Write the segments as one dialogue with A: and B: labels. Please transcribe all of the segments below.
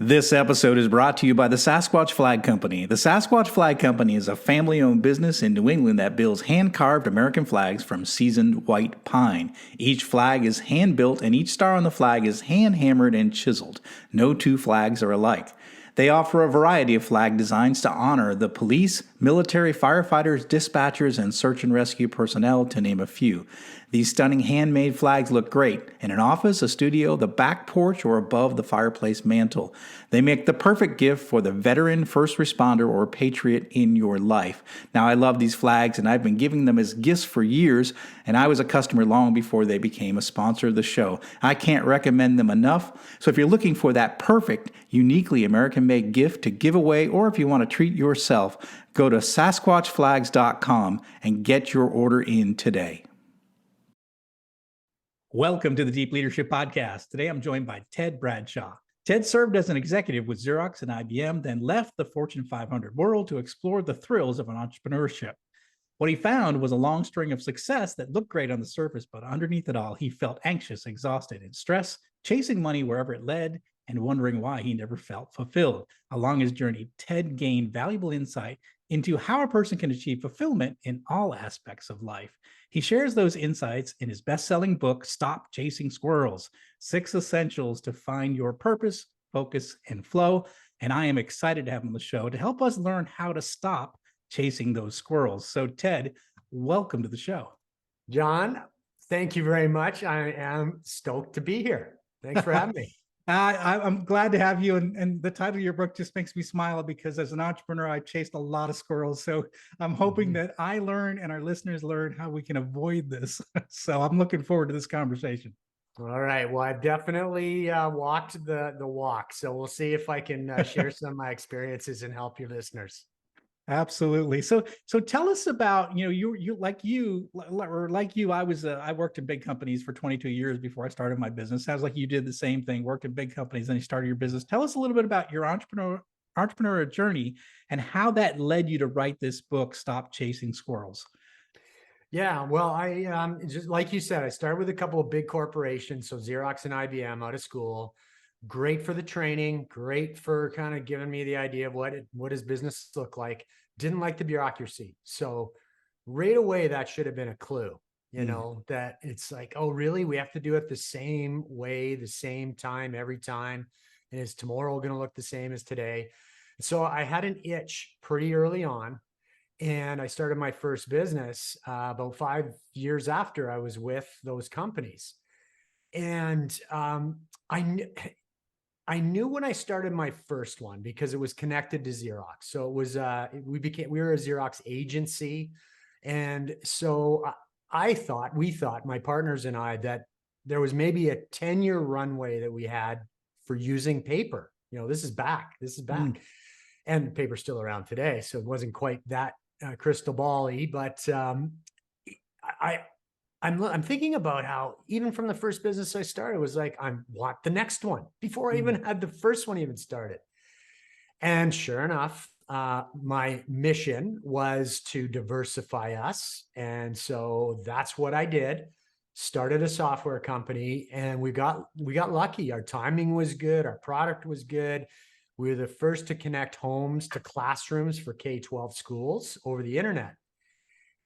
A: This episode is brought to you by the Sasquatch Flag Company. The Sasquatch Flag Company is a family-owned business in New England that builds hand-carved American flags from seasoned white pine. Each flag is hand-built and each star on the flag is hand-hammered and chiseled. No two flags are alike. They offer a variety of flag designs to honor the police, military, firefighters, dispatchers, and search and rescue personnel, to name a few. These stunning handmade flags look great in an office, a studio, the back porch, or above the fireplace mantle. They make the perfect gift for the veteran, first responder, or patriot in your life. Now, I love these flags, and I've been giving them as gifts for years, and I was a customer long before they became a sponsor of the show. I can't recommend them enough. So if you're looking for that perfect, uniquely American-made gift to give away, or if you want to treat yourself, go to SasquatchFlags.com and get your order in today. Welcome to the Deep Leadership Podcast. Today I'm joined by Ted Bradshaw. Ted served as an executive with Xerox and IBM, then left the Fortune 500 world to explore the thrills of entrepreneurship. What he found was a long string of success that looked great on the surface, but underneath it all, he felt anxious, exhausted, and stressed, chasing money wherever it led, and wondering why he never felt fulfilled. Along his journey, Ted gained valuable insight into how a person can achieve fulfillment in all aspects of life. He shares those insights in his best-selling book, Stop Chasing Squirrels: 6 Essentials to Find Your Purpose, Focus, and Flow. And I am excited to have him on the show to help us learn how to stop chasing those squirrels. So Ted, welcome to the show.
B: John, thank you very much. I am stoked to be here. Thanks for having me.
A: I'm glad to have you. And the title of your book just makes me smile because as an entrepreneur, I've chased a lot of squirrels. So I'm hoping that I learn and our listeners learn how we can avoid this. So I'm looking forward to this conversation.
B: All right. Well, I've definitely walked the walk. So we'll see if I can share some of my experiences and help your listeners.
A: Absolutely. So tell us about, you I worked in big companies for 22 years before I started my business. Sounds like you did the same thing, worked in big companies, and you started your business. Tell us a little bit about your entrepreneurial journey and how that led you to write this book, Stop Chasing Squirrels.
B: Yeah, well, I just like you said, I started with a couple of big corporations, so Xerox and IBM out of school. Great for the training, great for kind of giving me the idea of what does business look like. Didn't like the bureaucracy. So right away, that should have been a clue, that it's like, oh, really? We have to do it the same way, the same time, every time. And is tomorrow going to look the same as today? So I had an itch pretty early on. And I started my first business about 5 years after I was with those companies. And I knew when I started my first one because it was connected to Xerox. So it was we were a Xerox agency. And so we thought, my partners and I, that there was maybe a 10-year runway that we had for using paper. This is back. And paper's still around today. So it wasn't quite that crystal ball-y, but I'm thinking about how even from the first business I started, it was like, I want the next one before I even had the first one even started. And sure enough, my mission was to diversify us. And so that's what I did. Started a software company and we got lucky. Our timing was good. Our product was good. We were the first to connect homes to classrooms for K-12 schools over the internet.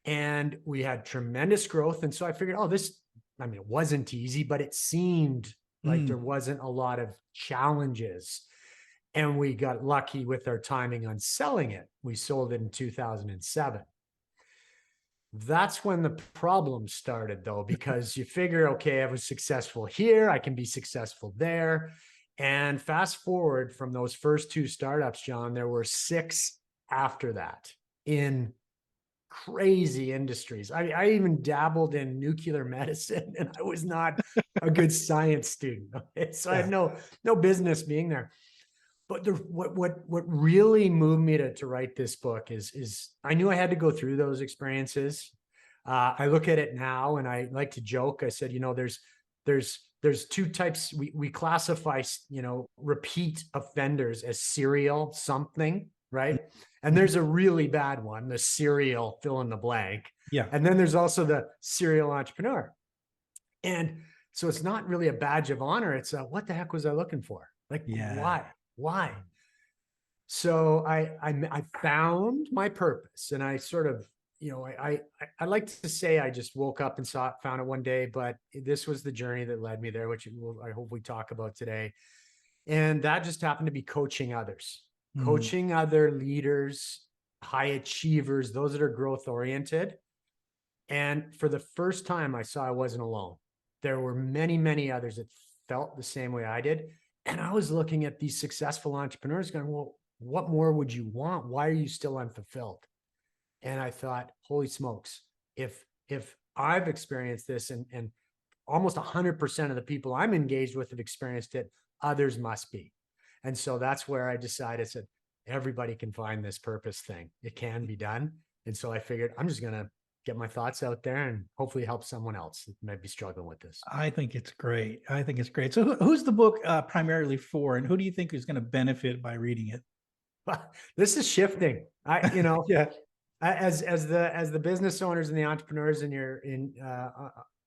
B: And we had tremendous growth. And so I figured, it wasn't easy, but it seemed like there wasn't a lot of challenges. And we got lucky with our timing on selling it. We sold it in 2007. That's when the problem started, though, because you figure, okay, I was successful here, I can be successful there. And fast forward from those first 2 startups, John, there were 6 after that in crazy industries. I even dabbled in nuclear medicine and I was not a good science student. Okay? So I had no business being there. But what really moved me to write this book is I knew I had to go through those experiences. I look at it now and I like to joke. I said, there's 2 types. We classify, repeat offenders as serial something, right? And there's a really bad one, the serial fill in the blank.
A: Yeah.
B: And then there's also the serial entrepreneur. And so it's not really a badge of honor. It's what the heck was I looking for? Why? Why? So I found my purpose, and I sort of, I like to say I just woke up and found it one day, but this was the journey that led me there, which I hope we talk about today. And that just happened to be coaching others,
A: Mm.
B: coaching other leaders, high achievers, those that are growth oriented. And for the first time, I saw I wasn't alone. There were many, many others that felt the same way I did. And I was looking at these successful entrepreneurs going, well, what more would you want? Why are you still unfulfilled? And I thought, holy smokes, if I've experienced this, and almost 100% of the people I'm engaged with have experienced it, others must be. And so that's where I decided, said, everybody can find this purpose thing. It can be done. And so I figured I'm just going to get my thoughts out there and hopefully help someone else that might be struggling with this.
A: I think it's great. I think it's great. So who's the book primarily for, and who do you think is going to benefit by reading it?
B: This is shifting.
A: Yeah.
B: As the business owners and the entrepreneurs and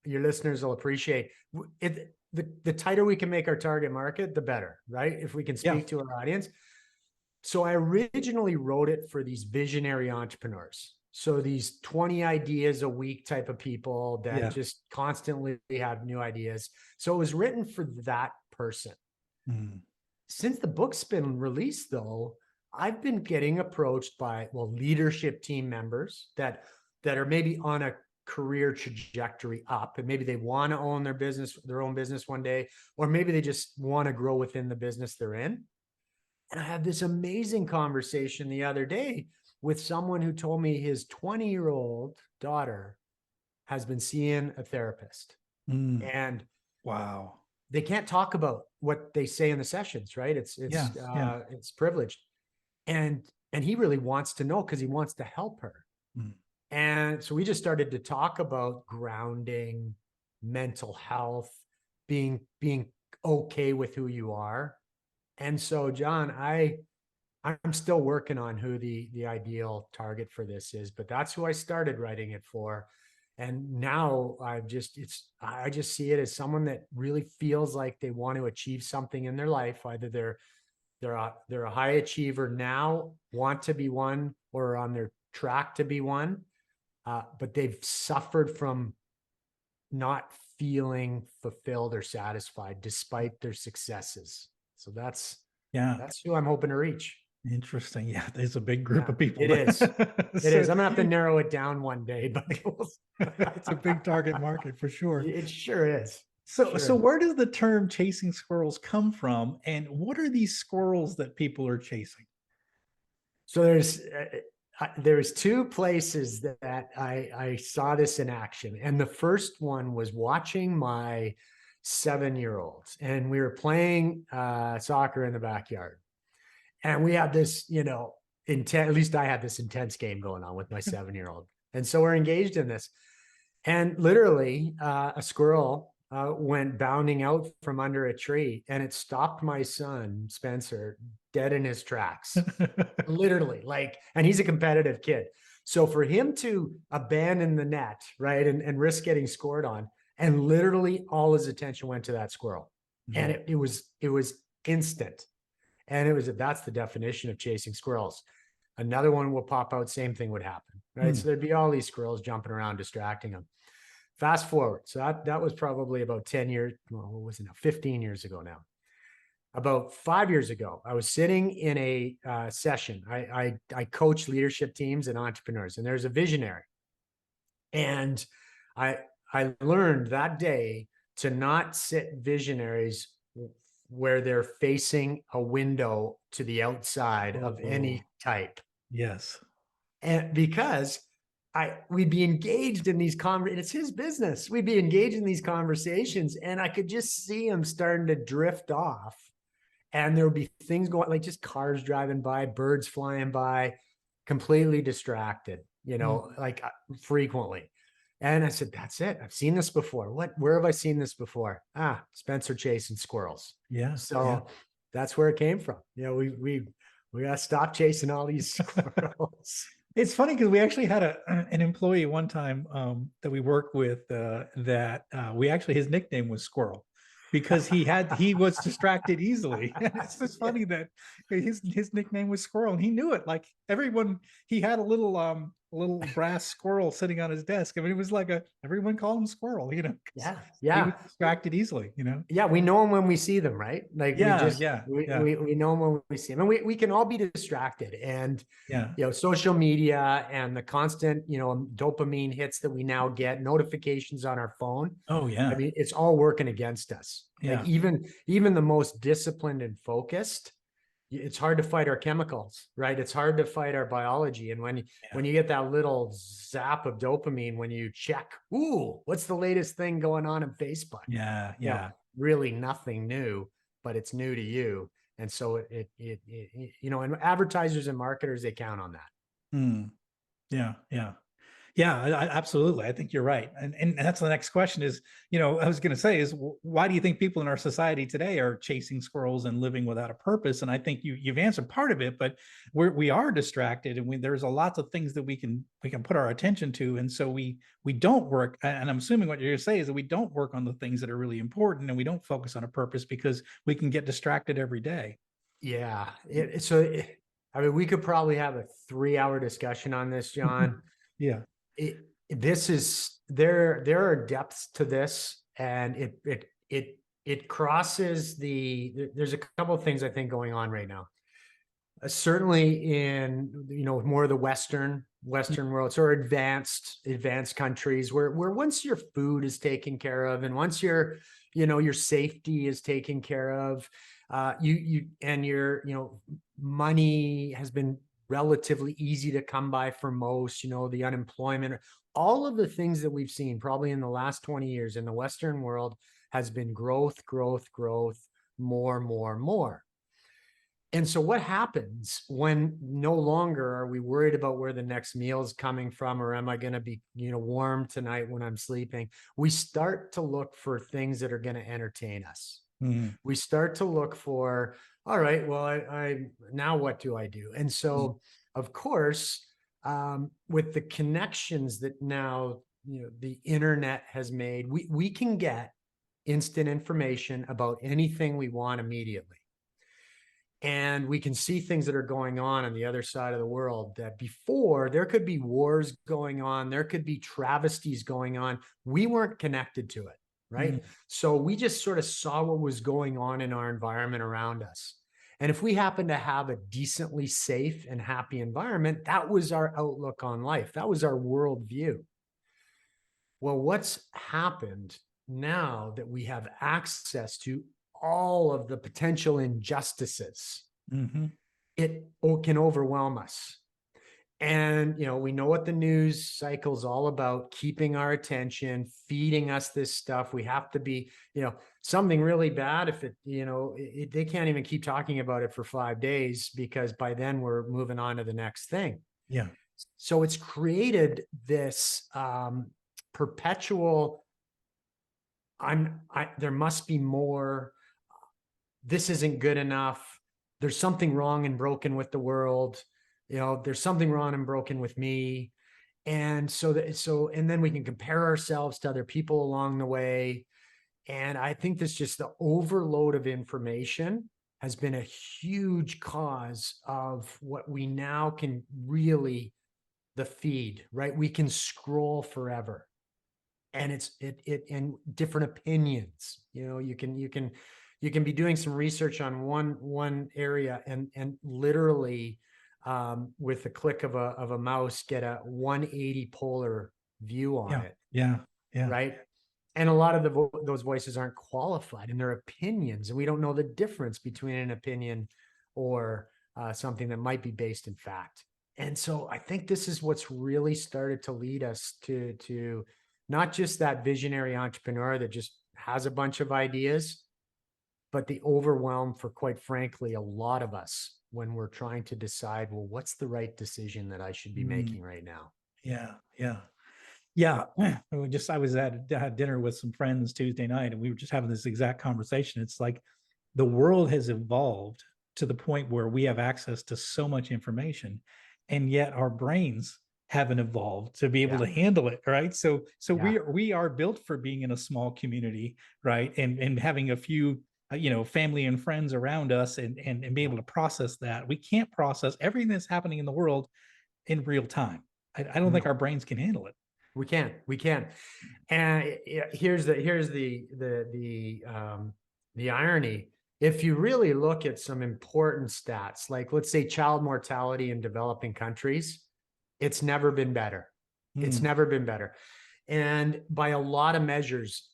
B: your listeners will appreciate it. The tighter we can make our target market, the better, right? If we can speak to our audience. So I originally wrote it for these visionary entrepreneurs. So these 20 ideas a week type of people that just constantly have new ideas. So it was written for that person.
A: Mm.
B: Since the book's been released, though, I've been getting approached by, leadership team members that are maybe on a career trajectory up, and maybe they want to own their own business one day, or maybe they just want to grow within the business they're in. And I had this amazing conversation the other day with someone who told me his 20-year-old daughter has been seeing a therapist.
A: Mm.
B: And
A: wow,
B: they can't talk about what they say in the sessions, right? It's privileged. And he really wants to know because he wants to help her. Mm. And so we just started to talk about grounding, mental health, being okay with who you are. And so, John, I'm still working on who the ideal target for this is, but that's who I started writing it for. And now I just see it as someone that really feels like they want to achieve something in their life. Either they're a high achiever now, want to be one, or on their track to be one, but they've suffered from not feeling fulfilled or satisfied despite their successes. So that's who I'm hoping to reach.
A: Interesting. Yeah, there's a big group of people.
B: It is. It is. I'm gonna have to narrow it down one day, but
A: it's a big target market for sure.
B: It sure is.
A: So where does the term chasing squirrels come from, and what are these squirrels that people are chasing?
B: So there's two places that I saw this in action, and the first one was watching my 7-year-olds, and we were playing soccer in the backyard. And we had this, intense, at least I had this intense game going on with my 7-year-old. And so we're engaged in this. And literally a squirrel went bounding out from under a tree, and it stopped my son, Spencer, dead in his tracks. Literally, and he's a competitive kid. So for him to abandon the net, right, and risk getting scored on, and literally all his attention went to that squirrel. Mm-hmm. And it was instant. And that's the definition of chasing squirrels. Another one will pop out, same thing would happen, right? So there'd be all these squirrels jumping around, distracting them. Fast forward. So that was probably about 10 years, what was it now? 15 years ago now. About 5 years ago, I was sitting in a session. I coach leadership teams and entrepreneurs, and there's a visionary. And I learned that day to not sit visionaries where they're facing a window to the outside of any type.
A: Yes.
B: And because we'd be engaged in these it's his business. We'd be engaged in these conversations, and I could just see him starting to drift off. And there would be things going, like just cars driving by, birds flying by, completely distracted, frequently. And I said, that's it. I've seen this before. Where have I seen this before? Spencer chasing squirrels.
A: Yeah.
B: So that's where it came from. We got to stop chasing all these squirrels.
A: It's funny because we actually had an employee one time that we worked with that we actually, his nickname was Squirrel. because he was distracted easily. And it's just funny that his nickname was Squirrel, and he knew it. Like everyone, he had a little brass squirrel sitting on his desk. I mean, it was like everyone called him Squirrel, you know, 'cause
B: Yeah.
A: he was
B: Yeah.
A: distracted easily, you know.
B: Yeah, we know them when we see them, right? Like we
A: Yeah,
B: just
A: yeah,
B: we
A: yeah,
B: we, we know them when we see them, and we can all be distracted. And
A: yeah.
B: social media and the constant dopamine hits that we now get, notifications on our phone.
A: Oh
B: I
A: yeah,
B: mean, it's all working against us. Like
A: yeah,
B: even the most disciplined and focused, it's hard to fight our chemicals, right? It's hard to fight our biology. And
A: yeah,
B: when you get that little zap of dopamine when you check, ooh, what's the latest thing going on in Facebook?
A: yeah,
B: you know,
A: yeah.
B: Really nothing new, but it's new to you. And so and advertisers and marketers, they count on that.
A: Mm, yeah, yeah. Yeah, absolutely. I think you're right. And that's the next question is, I was going to say is why do you think people in our society today are chasing squirrels and living without a purpose? And I think you've answered part of it, but we are distracted, and there's a lots of things that we can put our attention to. And so we don't work. And I'm assuming what you're going to say is that we don't work on the things that are really important, and we don't focus on a purpose because we can get distracted every day.
B: Yeah. I mean, we could probably have a 3-hour discussion on this, John.
A: Yeah.
B: This is there are depths to this, and it crosses there's a couple of things I think going on right now. Certainly in more of the Western world, or advanced countries, where once your food is taken care of, and once your safety is taken care of, your money has been relatively easy to come by for most, the unemployment, all of the things that we've seen probably in the last 20 years in the Western world has been growth, growth, growth, more, more, more. And so what happens when no longer are we worried about where the next meal is coming from, or am I going to be, warm tonight when I'm sleeping? We start to look for things that are going to entertain us.
A: Mhm.
B: We start to look for, all right, well, I now what do I do? And so, of course, with the connections that now, the internet has made, we can get instant information about anything we want immediately. And we can see things that are going on the other side of the world that before there could be wars going on, there could be travesties going on. We weren't connected to it, right?
A: Mhm.
B: So we just sort of saw what was going on in our environment around us. And if we happen to have a decently safe and happy environment, that was our outlook on life. That was our worldview. Well, what's happened now that we have access to all of the potential injustices,
A: Mhm.
B: it can overwhelm us. And, we know what the news cycle is all about: keeping our attention, feeding us this stuff. We have to be, something really bad. If they can't even keep talking about it for 5 days, because by then we're moving on to the next thing.
A: Yeah.
B: So it's created this perpetual, there must be more. This isn't good enough. There's something wrong and broken with the world. There's something wrong and broken with me. And and then we can compare ourselves to other people along the way. And I think the overload of information has been a huge cause of what we now can really, the feed, right? We can scroll forever. And and different opinions. You can be doing some research on one area, and literally, with the click of a mouse, get a 180 polar view on
A: Yeah.
B: it,
A: Yeah. Yeah.
B: right? And a lot of those voices aren't qualified in their opinions, and we don't know the difference between an opinion or something that might be based in fact. And so I think this is what's really started to lead us to not just that visionary entrepreneur that just has a bunch of ideas, but the overwhelm for, quite frankly, a lot of us when we're trying to decide, well, what's the right decision that I should be
A: Mm.
B: making right now?
A: Yeah. Yeah. Yeah. I was at dinner with some friends Tuesday night, and we were just having this exact conversation. It's like the world has evolved to the point where we have access to so much information, and yet our brains haven't evolved to be able
B: Yeah.
A: to handle it, right? So
B: Yeah.
A: we are built for being in a small community, right? And having a few family and friends around us, and be able to process that. We can't process everything that's happening in the world in real time. I don't think
B: No,
A: our brains can handle it.
B: we can't. We can't. And here's the irony. If you really look at some important stats, like let's say child mortality in developing countries, it's never been better. It's
A: Mm,
B: never been better. And by a lot of measures,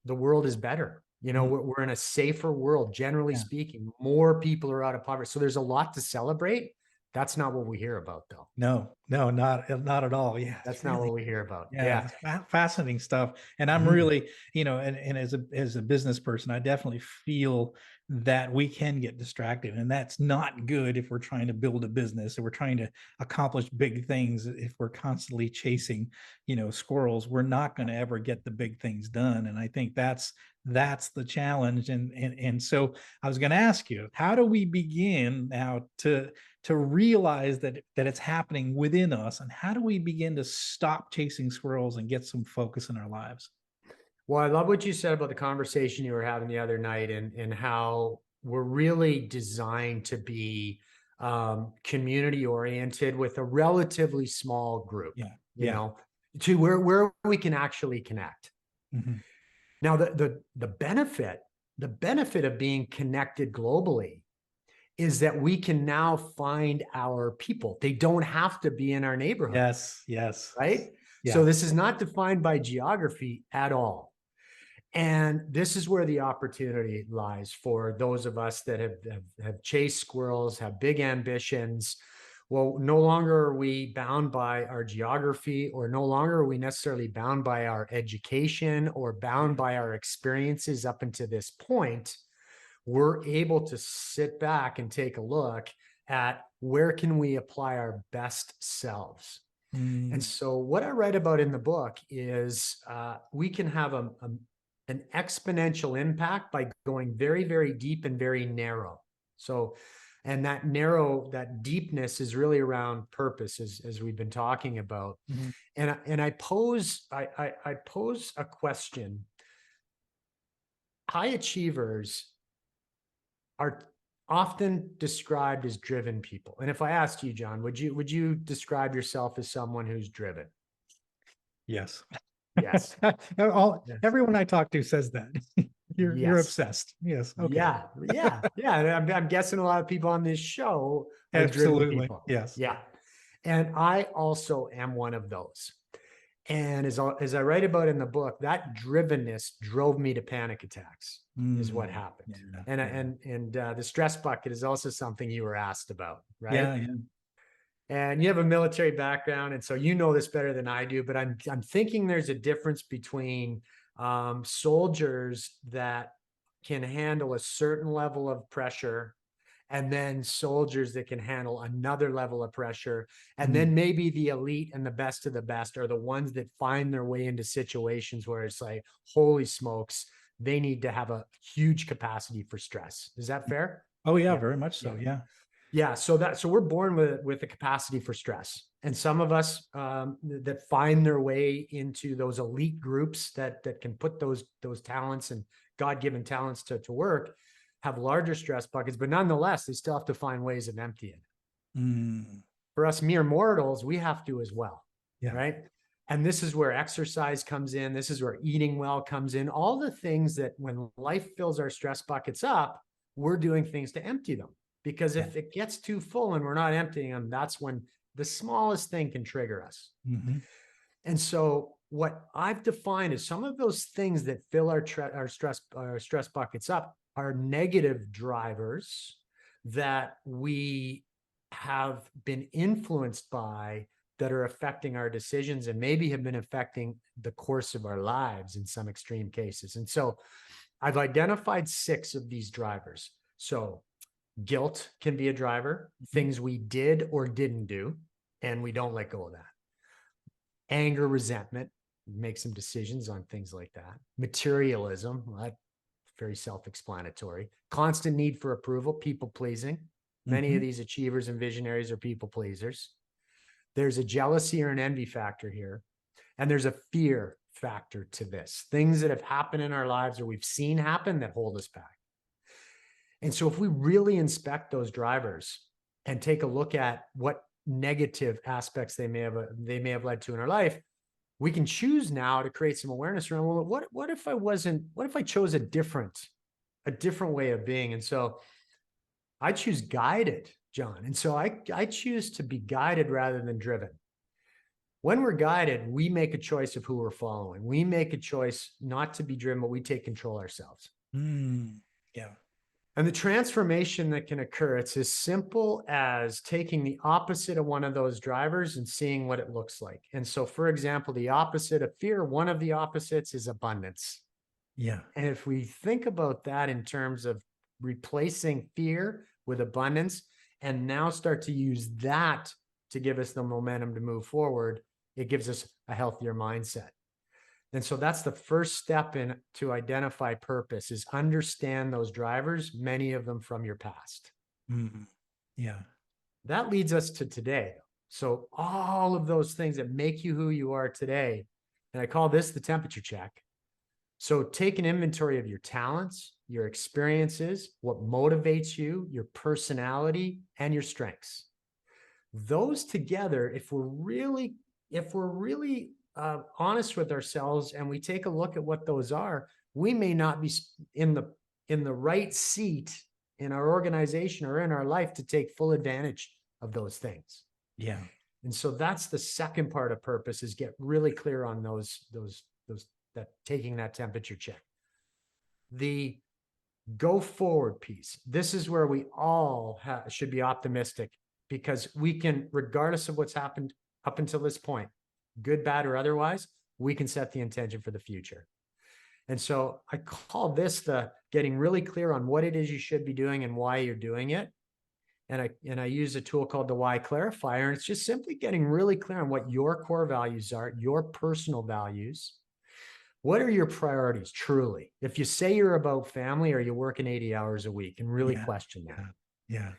B: the world is better.
A: mm,
B: We're in a safer world, generally
A: yeah.
B: speaking. More people are out of poverty. So there's a lot to celebrate. That's not what we hear about, though.
A: No, no, not at all. Yeah, it's
B: That's not
A: really,
B: what we hear about.
A: yeah,
B: Yeah.
A: it's fascinating stuff. And I'm
B: Mhm.
A: really, and as a business person, I definitely feel that we can get distracted, and that's not good if we're trying to build a business, or we're trying to accomplish big things. If we're constantly chasing, squirrels, we're not going to ever get the big things done. And I think that's the challenge. And so I was going to ask you, how do we begin now to realize that it's happening within us, and how do we begin to stop chasing squirrels and get some focus in our lives?
B: Well, I love what you said about the conversation you were having the other night, and how we're really designed to be community oriented with a relatively small group,
A: Yeah,
B: you
A: yeah.
B: know, to where we can actually connect.
A: Mhm.
B: Now, the benefit of being connected globally is that we can now find our people. They don't have to be in our neighborhood,
A: Yes, yes.
B: right? So
A: Yeah.
B: this is not defined by geography at all. And this is where the opportunity lies for those of us that have chased squirrels, have big ambitions. Well, no longer are we bound by our geography, or no longer are we necessarily bound by our education or bound by our experiences up until this point. We're able to sit back and take a look at where can we apply our best selves. And
A: Mm,
B: so what I write about in the book is we can have an exponential impact by going very, very deep and very narrow. So, and that deepness is really around purpose, as we've been talking about.
A: mhm.
B: And I pose a question. High achievers are often described as driven people. And if I asked you, John, would you describe yourself as someone who's driven?
A: Yes.
B: Yes. Yes.
A: Everyone I talk to says that. You're
B: Yes.
A: obsessed. Yes. Okay.
B: Yeah. Yeah. Yeah. And I'm guessing a lot of people on this show are driven
A: Absolutely.
B: people.
A: Yes.
B: Yeah. And I also am one of those. And as I write about in the book, that drivenness drove me to panic attacks, is what
A: Mm,
B: happened.
A: yeah.
B: And
A: Yeah.
B: the stress bucket is also something you were asked about, right?
A: Yeah. Yeah.
B: And you have a military background, and so you know this better than I do. But I'm thinking there's a difference between soldiers that can handle a certain level of pressure, and then soldiers that can handle another level of pressure. And
A: Mm,
B: then maybe the elite and the best of the best are the ones that find their way into situations where it's like, holy smokes, they need to have a huge capacity for stress. Is that fair?
A: oh yeah,
B: Yeah.
A: very much
B: Yeah.
A: so. Yeah.
B: Yeah, so we're born with a capacity for stress, and some of us that find their way into those elite groups that can put those talents and God-given talents to work have larger stress buckets, but nonetheless, they still have to find ways of emptying.
A: Mm,
B: For us mere mortals, we have to as well,
A: yeah.
B: right? And this is where exercise comes in. This is where eating well comes in. All the things that when life fills our stress buckets up, we're doing things to empty them. Because
A: Yeah.
B: if it gets too full and we're not emptying them, that's when the smallest thing can trigger us.
A: Hmm.
B: And so what I've defined is some of those things that fill our stress buckets up are negative drivers that we have been influenced by, that are affecting our decisions and maybe have been affecting the course of our lives in some extreme cases. And so I've identified 6 of these drivers. So guilt can be a driver,
A: Hmm.
B: things we did or didn't do, and we don't let go of that. Anger, resentment, make some decisions on things like that. Materialism, well, that's very self-explanatory. Constant need for approval, people pleasing. Many of
A: Hmm.
B: these achievers and visionaries are people pleasers. There's a jealousy or an envy factor here. And there's a fear factor to this. Things that have happened in our lives or we've seen happen that hold us back. And so if we really inspect those drivers and take a look at what negative aspects they may have led to in our life, we can choose now to create some awareness around, well, what if I chose a different way of being? And so I choose guided, John. And so I choose to be guided rather than driven. When we're guided, we make a choice of who we're following. We make a choice not to be driven, but we take control ourselves.
A: Yeah.
B: And the transformation that can occur, it's as simple as taking the opposite of one of those drivers and seeing what it looks like. And so, for example, the opposite of fear, one of the opposites is abundance.
A: Yeah.
B: And if we think about that in terms of replacing fear with abundance and now start to use that to give us the momentum to move forward, it gives us a healthier mindset. And so that's the first step in to identify purpose, is understand those drivers, many of them from your past.
A: Mm-hmm. Yeah.
B: That leads us to today. So all of those things that make you who you are today, and I call this the temperature check. So take an inventory of your talents, your experiences, what motivates you, your personality, and your strengths. Those together, if we're really honest with ourselves and we take a look at what those are, we may not be in the right seat in our organization or in our life to take full advantage of those things.
A: Yeah.
B: And so that's the second part of purpose, is get really clear on that taking that temperature check. The go forward piece. This is where we all should be optimistic, because we can, regardless of what's happened up until this point, good, bad, or otherwise, we can set the intention for the future. And so I call this the getting really clear on what it is you should be doing and why you're doing it. And I use a tool called the why clarifier. And it's just simply getting really clear on what your core values are, your personal values. What are your priorities truly? If you say you're about family, are you working 80 hours a week? And really question that.
A: Yeah.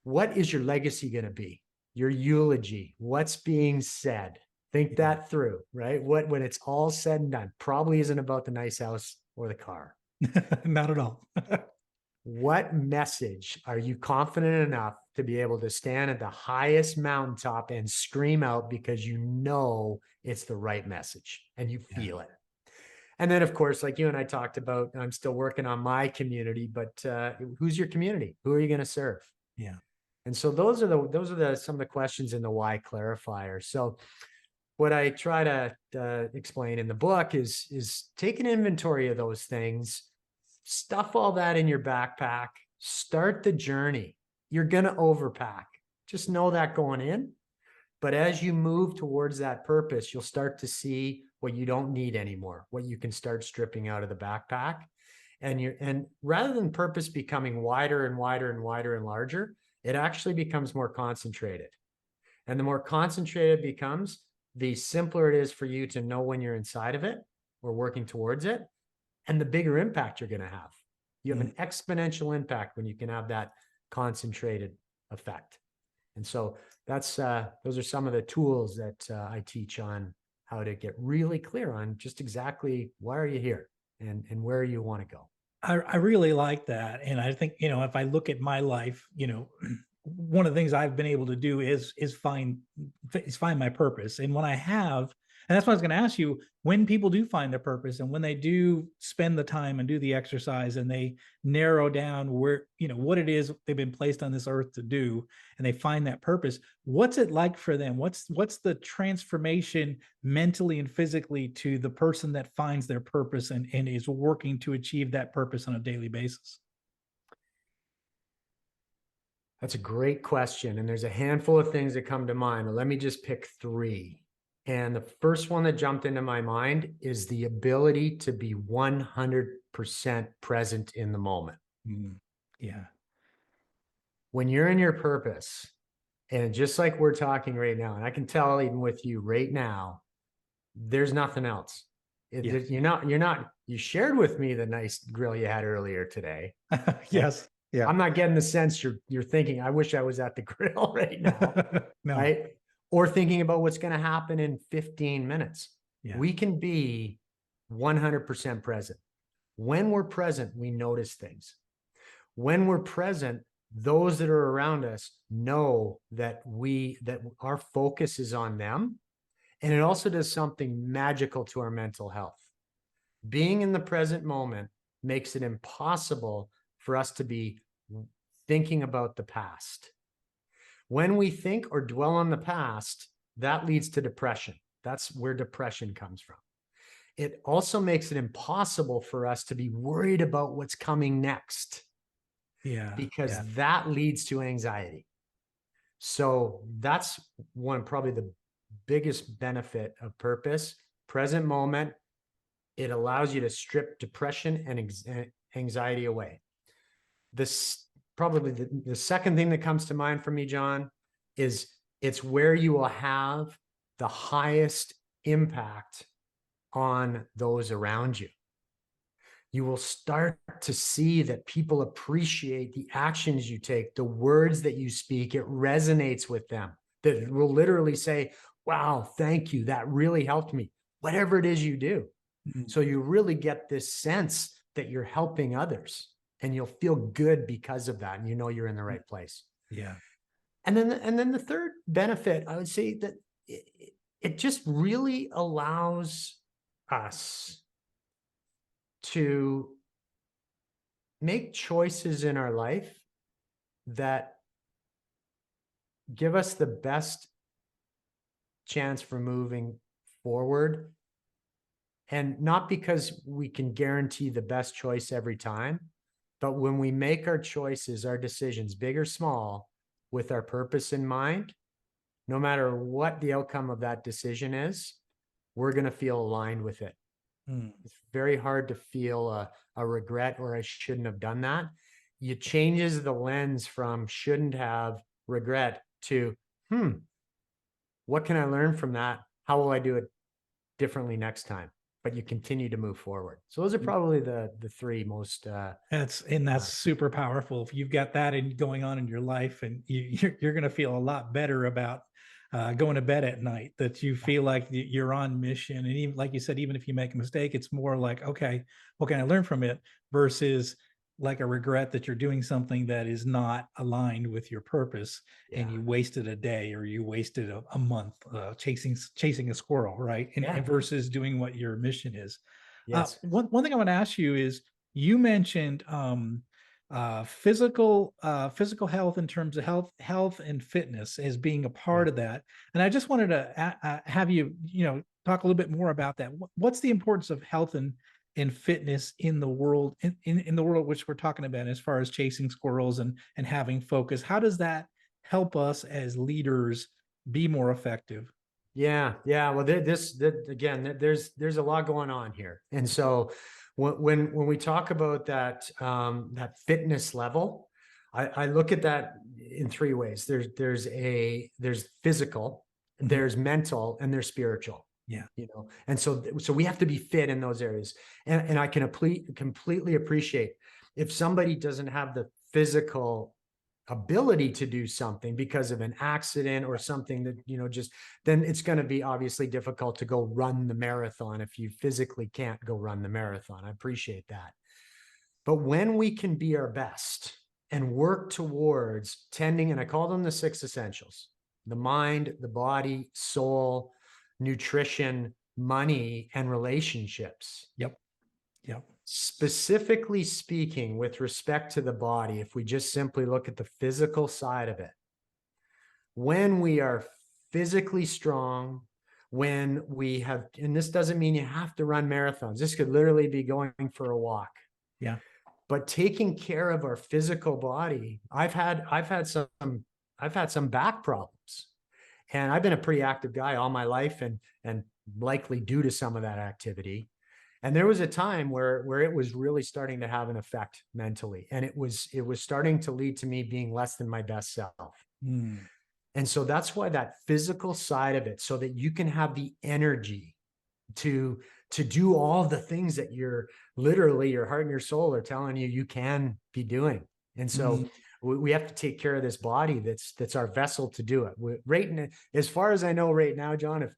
B: What is your legacy going to be? Your eulogy, what's being said? Think that through, right? When it's all said and done, probably isn't about the nice house or the car.
A: Not at all.
B: What message are you confident enough to be able to stand at the highest mountaintop and scream out because you know it's the right message and you feel it? And then, of course, like you and I talked about, I'm still working on my community, but who's your community? Who are you going to serve?
A: Yeah.
B: And so those are some of the questions in the why clarifier. So what I try to explain in the book is take an inventory of those things, stuff all that in your backpack, start the journey. You're going to overpack. Just know that going in. But as you move towards that purpose, you'll start to see what you don't need anymore, what you can start stripping out of the backpack. And rather than purpose becoming wider and wider and wider and larger, it actually becomes more concentrated. And the more concentrated it becomes, the simpler it is for you to know when you're inside of it or working towards it, and the bigger impact you're going to have. You have an exponential impact when you can have that concentrated effect. And so those are some of the tools that I teach on how to get really clear on just exactly why are you here and where you want to go.
A: I really like that. And I think, if I look at my life, one of the things I've been able to do is find my purpose. And when I have, and that's what I was going to ask you, when people do find their purpose and when they do spend the time and do the exercise and they narrow down where, what it is they've been placed on this earth to do, and they find that purpose, what's it like for them? What's the transformation mentally and physically to the person that finds their purpose and is working to achieve that purpose on a daily basis?
B: That's a great question. And there's a handful of things that come to mind. Let me just pick three. And the first one that jumped into my mind is the ability to be 100% present in the moment.
A: Yeah.
B: When you're in your purpose, and just like we're talking right now, and I can tell even with you right now, there's nothing else. You shared with me the nice grill you had earlier today.
A: Yes. Yeah.
B: I'm not getting the sense you're thinking, I wish I was at the grill right now.
A: No.
B: Right? or thinking about what's going to happen in 15 minutes.
A: Yeah.
B: We can be 100% present. When we're present, we notice things. When we're present, those that are around us know that our focus is on them. And it also does something magical to our mental health. Being in the present moment makes it impossible for us to be thinking about the past. When we think or dwell on the past, that leads to depression. That's where depression comes from. It also makes it impossible for us to be worried about what's coming next.
A: Yeah.
B: Because that leads to anxiety. So that's probably the biggest benefit of purpose. Present moment, it allows you to strip depression and anxiety away. This probably the second thing that comes to mind for me, John, is it's where you will have the highest impact on those around you. You will start to see that people appreciate the actions you take, the words that you speak. It resonates with them. That will literally say, wow, thank you. That really helped me. Whatever it is you do. Mm-hmm. So you really get this sense that you're helping others, and you'll feel good because of that. And you know you're in the right place.
A: Yeah.
B: And then the third benefit, I would say that it just really allows us to make choices in our life that give us the best chance for moving forward. And not because we can guarantee the best choice every time, but when we make our choices, our decisions, big or small, with our purpose in mind, no matter what the outcome of that decision is, we're going to feel aligned with it. It's very hard to feel a regret or I shouldn't have done that. It changes the lens from shouldn't have, regret, to what can I learn from that? How will I do it differently next time? But you continue to move forward. So those are probably the three most
A: that's super powerful. If you've got that going on in your life, and you're going to feel a lot better about going to bed at night, that you feel like you're on mission. And even like you said, even if you make a mistake, it's more like, okay, what can I learn from it, versus like a regret that you're doing something that is not aligned with your purpose, and you wasted a day or you wasted a month chasing a squirrel, right? And versus doing what your mission is.
B: Yes.
A: One thing I want to ask you is, you mentioned physical health in terms of health and fitness as being a part of that. And I just wanted to have you, talk a little bit more about that. What's the importance of health and fitness in the world, in the world which we're talking about, as far as chasing squirrels and having focus? How does that help us as leaders be more effective?
B: Yeah. Well, again, there's a lot going on here. And so when we talk about that, that fitness level, I look at that in three ways. There's physical, there's mental, and there's spiritual.
A: Yeah.
B: And so we have to be fit in those areas. And I can completely appreciate if somebody doesn't have the physical ability to do something because of an accident or something that, then it's going to be obviously difficult to go run the marathon if you physically can't go run the marathon. I appreciate that. But when we can be our best and work towards tending, and I call them the 6 essentials: the mind, the body, soul, nutrition, money, and relationships.
A: Yep.
B: Specifically speaking, with respect to the body, if we just simply look at the physical side of it, when we are physically strong, when we have, and this doesn't mean you have to run marathons. This could literally be going for a walk.
A: Yeah.
B: But taking care of our physical body, I've had some back problems. And I've been a pretty active guy all my life, and likely due to some of that activity. And there was a time where it was really starting to have an effect mentally. And it was starting to lead to me being less than my best self. And so that's why that physical side of it, so that you can have the energy to do all the things that you're literally, your heart and your soul are telling you can be doing. And so we have to take care of this body. That's our vessel to do it. As far as I know right now, John, if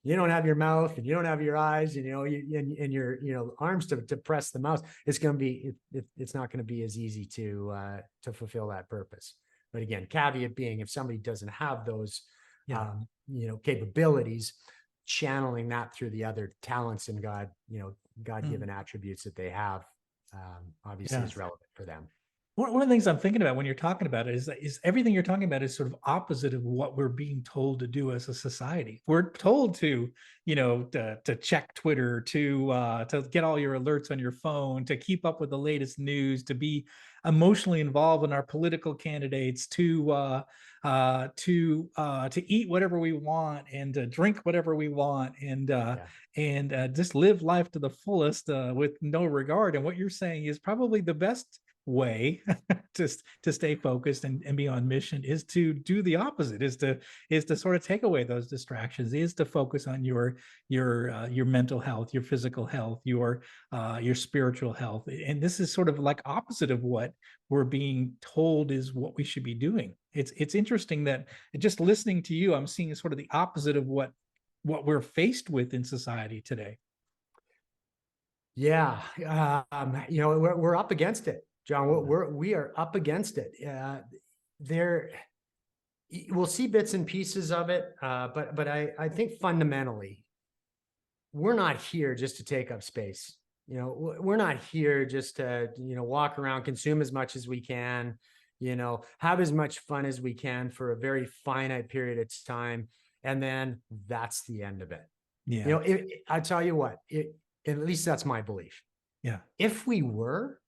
B: you don't have your mouth and you don't have your eyes, and and your arms to press the mouse, it's going to be it's not going to be as easy to fulfill that purpose. But again, caveat being, if somebody doesn't have those capabilities, channeling that through the other talents and God-given attributes that they have, obviously is relevant for them.
A: One of the things I'm thinking about when you're talking about it is everything you're talking about is sort of opposite of what we're being told to do as a society. We're told to check Twitter, to get all your alerts on your phone, to keep up with the latest news, to be emotionally involved in our political candidates, to eat whatever we want and to drink whatever we want, and just live life to the fullest with no regard. And what you're saying is probably the best way to stay focused and be on mission is to do the opposite, is to sort of take away those distractions, is to focus on your mental health, your physical health, your spiritual health. And this is sort of like opposite of what we're being told is what we should be doing. It's interesting that just listening to you, I'm seeing sort of the opposite of what we're faced with in society today.
B: Yeah. We're up against it, John. We are up against it. We'll see bits and pieces of it, but I think fundamentally, we're not here just to take up space. We're not here just to walk around, consume as much as we can, have as much fun as we can for a very finite period of time, and then that's the end of it. Yeah. I tell you what, at least that's my belief. Yeah. If we were,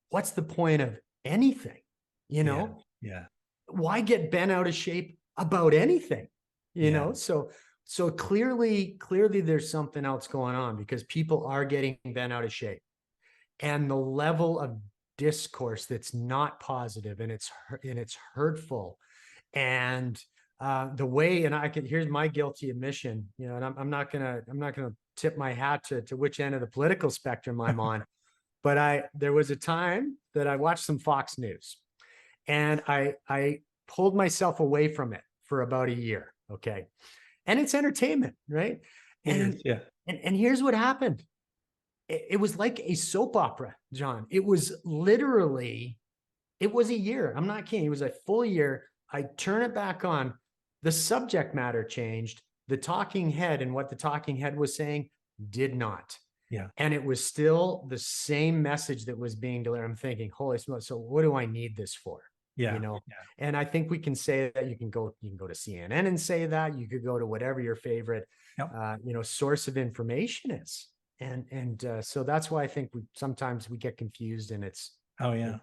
B: what's the point of anything? Yeah. Why get bent out of shape about anything? So clearly there's something else going on, because people are getting bent out of shape, and the level of discourse that's not positive, and it's hurtful, and the way, and here's my guilty admission, and I'm not gonna tip my hat to which end of the political spectrum I'm on, but there was a time that I watched some Fox News, and I pulled myself away from it for about a year. Okay. And it's entertainment, right? And here's what happened. It was like a soap opera, John. It was a year. I'm not kidding. It was a full year. I turn it back on. The subject matter changed. The talking head and what the talking head was saying did not. Yeah. And it was still the same message that was being delivered. I'm thinking, holy smokes, so what do I need this for? Yeah. And I think we can say that you can go to CNN and say that. You could go to whatever your favorite, source of information is. And so that's why I think sometimes we get confused, and it's. Oh yeah.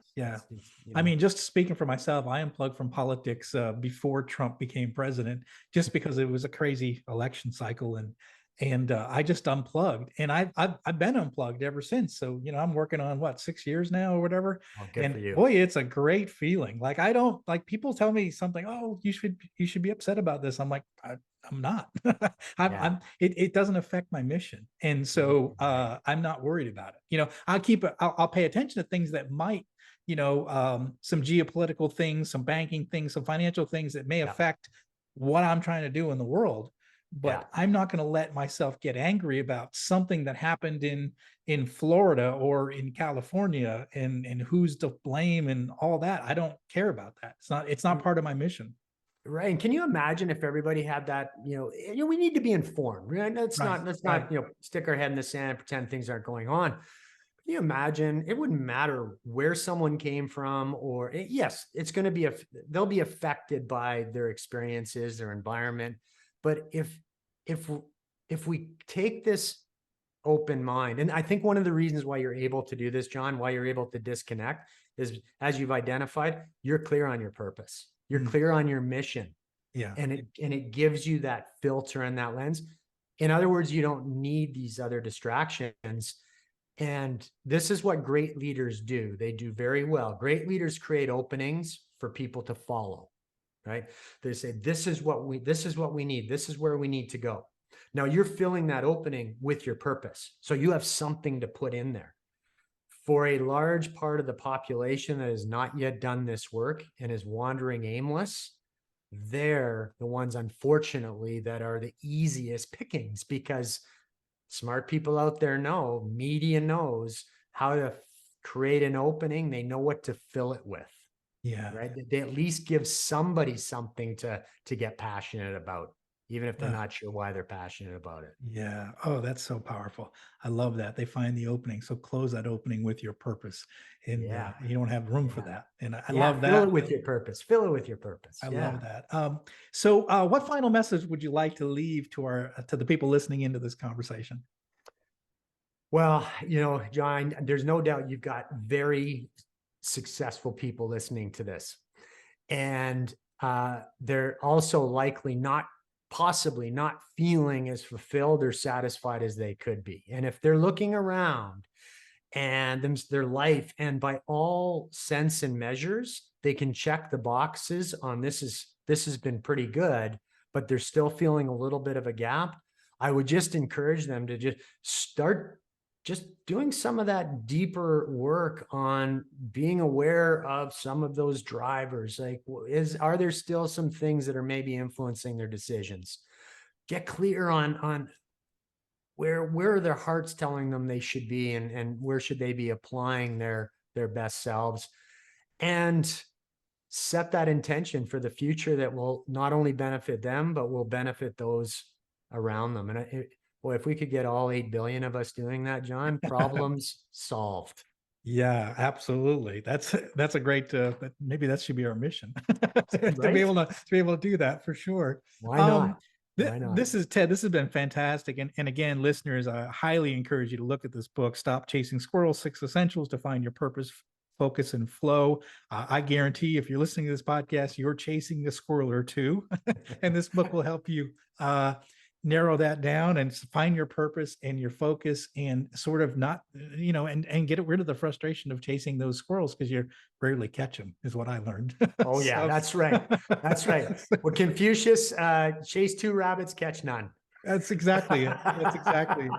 B: I mean, just speaking for myself, I unplugged from politics before Trump became president, just because it was a crazy election cycle, and I just unplugged, and I've been unplugged ever since. So, I'm working on 6 years now or whatever. Oh, good for you. Boy, it's a great feeling. Like, I don't like, people tell me something, oh, you should be upset about this. I'm like, I'm not. It doesn't affect my mission. And so I'm not worried about it. I'll pay attention to things that might, some geopolitical things, some banking things, some financial things that may affect what I'm trying to do in the world. But I'm not going to let myself get angry about something that happened in Florida or in California, and who's to blame and all that. I don't care about that. It's not part of my mission. Right. And can you imagine if everybody had that, we need to be informed, right? Let's not stick our head in the sand and pretend things aren't going on. Can you imagine? It wouldn't matter where someone came from, yes, it's going to they'll be affected by their experiences, their environment. But if we take this open mind, and I think one of the reasons why you're able to do this, John, why you're able to disconnect is, as you've identified, you're clear on your purpose. You're clear on your mission. Yeah. And it gives you that filter and that lens. In other words, you don't need these other distractions. And this is what great leaders do. They do very well. Great leaders create openings for people to follow. Right? They say, this is what we need. This is where we need to go. Now you're filling that opening with your purpose. So you have something to put in there. for a large part of the population that has not yet done this work and is wandering aimless, they're the ones, unfortunately, that are the easiest pickings, because smart people out there know, media knows how to create an opening. They know what to fill it with,
A: Yeah.
B: right? They at least give somebody something to get passionate about, even if they're
A: Uh,
B: not sure why they're passionate about it.
A: yeah. Oh, that's so powerful. I love that. They find the opening. So close that opening with your purpose. And
B: Yeah.
A: you don't have room for
B: Yeah.
A: that. And I
B: Yeah.
A: love
B: Fill
A: that.
B: it with your purpose. Fill it with your purpose.
A: I
B: Yeah.
A: love that. So what final message would you like to leave to the people listening into this conversation?
B: Well, John, there's no doubt you've got very successful people listening to this. And they're also likely possibly not feeling as fulfilled or satisfied as they could be. And if they're looking around and their life, and by all sense and measures, they can check the boxes on this has been pretty good, but they're still feeling a little bit of a gap, I would just encourage them to just start just doing some of that deeper work on being aware of some of those drivers. Like, are there still some things that are maybe influencing their decisions? Get clear on where are their hearts telling them they should be, and where should they be applying their best selves, and set that intention for the future that will not only benefit them, but will benefit those around them. And boy, if we could get all 8 billion of us doing that, John, problems solved.
A: Yeah, absolutely. That's a great maybe that should be our mission to be
B: Right?
A: able to do that for sure.
B: Why
A: Um,
B: not? Why not?
A: this is Ted. This has been fantastic. And again, listeners, I highly encourage you to look at this book, Stop Chasing Squirrels, 6 Essentials to Find Your Purpose, Focus, and Flow. I guarantee if you're listening to this podcast, you're chasing a squirrel or two. And this book will help you narrow that down and find your purpose and your focus, and sort of not, and get rid of the frustration of chasing those squirrels, because you rarely catch them, is what I learned.
B: Oh yeah, that's right. That's right. Well, Confucius, chase 2 rabbits, catch none.
A: That's exactly it. That's exactly it.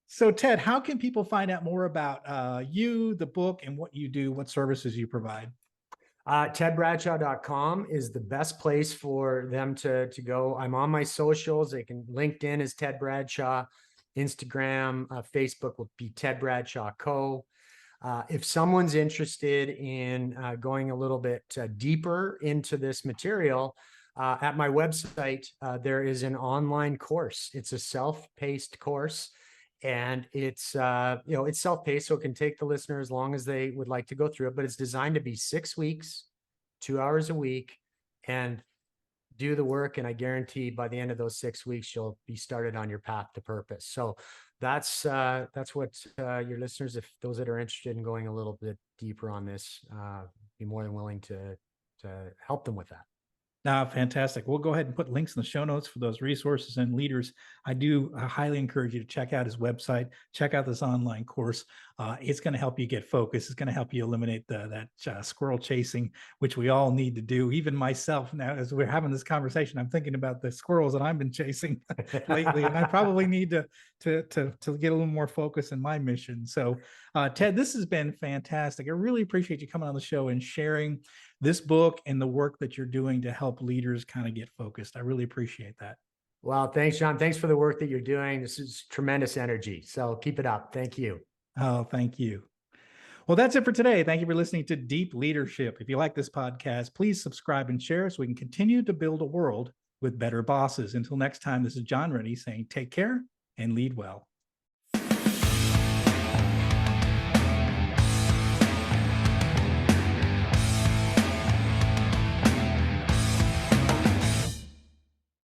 A: So Ted, how can people find out more about you, the book, and what you do, what services you provide?
B: TedBradshaw.com is the best place for them to go. I'm on my socials. They can, LinkedIn is Ted Bradshaw, Instagram, Facebook will be Ted Bradshaw Co. If someone's interested in going a little bit deeper into this material, at my website, there is an online course. It's a self-paced course, and it's self-paced, so it can take the listener as long as they would like to go through it, but it's designed to be 6 weeks, 2 hours a week, and do the work. And I guarantee by the end of those 6 weeks, you'll be started on your path to purpose. So that's what your listeners, if those that are interested in going a little bit deeper on this, be more than willing to help them with that.
A: Fantastic. We'll go ahead and put links in the show notes for those resources. And leaders, I do highly encourage you to check out his website, check out this online course. It's going to help you get focused. It's going to help you eliminate that squirrel chasing, which we all need to do. Even myself now, as we're having this conversation, I'm thinking about the squirrels that I've been chasing lately, and I probably need to get a little more focus in my mission. So, Ted, this has been fantastic. I really appreciate you coming on the show and sharing this book and the work that you're doing to help leaders kind of get focused. I really appreciate that.
B: Well, thanks, John. Thanks for the work that you're doing. This is tremendous energy. So keep it up. Thank you.
A: Oh, thank you. Well, that's it for today. Thank you for listening to Deep Leadership. If you like this podcast, please subscribe and share so we can continue to build a world with better bosses. Until next time, this is John Rennie saying take care and lead well.